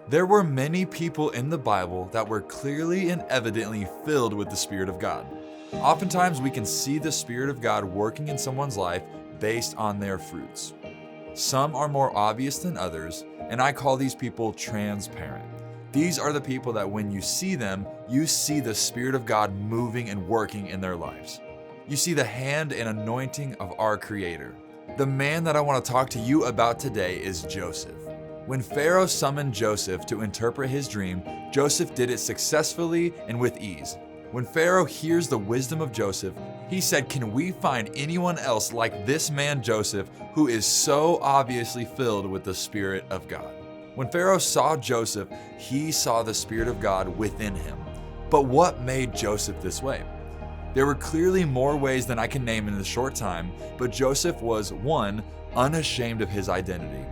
There were many people in the Bible that were clearly and evidently filled with the Spirit of God. Oftentimes, we can see the Spirit of God working in someone's life based on their fruits. Some are more obvious than others, and I call these people transparent. These are the people that when you see them, you see the Spirit of God moving and working in their lives. You see the hand and anointing of our Creator. The man that I want to talk to you about today is Joseph. When Pharaoh summoned Joseph to interpret his dream, Joseph did it successfully and with ease. When Pharaoh hears the wisdom of Joseph, he said, "Can we find anyone else like this man Joseph who is so obviously filled with the Spirit of God?" When Pharaoh saw Joseph, he saw the Spirit of God within him. But what made Joseph this way? There were clearly more ways than I can name in a short time, but Joseph was, one, unashamed of his identity.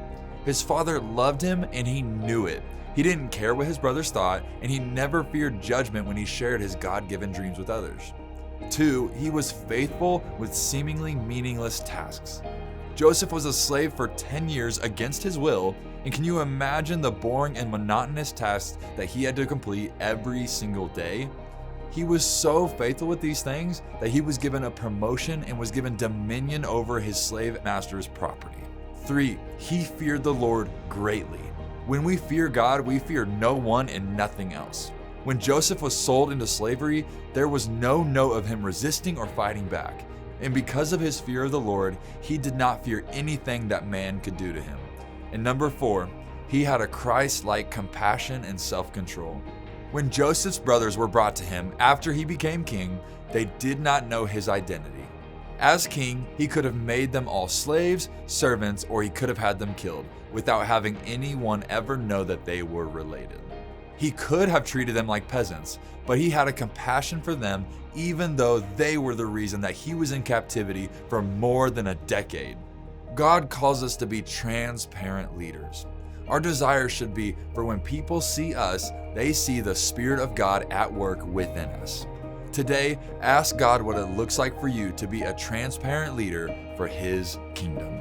His father loved him and he knew it. He didn't care what his brothers thought, and he never feared judgment when he shared his God-given dreams with others. Two, he was faithful with seemingly meaningless tasks. Joseph was a slave for 10 years against his will, and can you imagine the boring and monotonous tasks that he had to complete every single day? He was so faithful with these things that he was given a promotion and was given dominion over his slave master's property. 3, he feared the Lord greatly. When we fear God, we fear no one and nothing else. When Joseph was sold into slavery, there was no note of him resisting or fighting back. And because of his fear of the Lord, he did not fear anything that man could do to him. And number 4, he had a Christ-like compassion and self-control. When Joseph's brothers were brought to him after he became king, they did not know his identity. As king, he could have made them all slaves, servants, or he could have had them killed without having anyone ever know that they were related. He could have treated them like peasants, but he had a compassion for them even though they were the reason that he was in captivity for more than a decade. God calls us to be transparent leaders. Our desire should be for when people see us, they see the Spirit of God at work within us. Today, ask God what it looks like for you to be a transparent leader for His kingdom.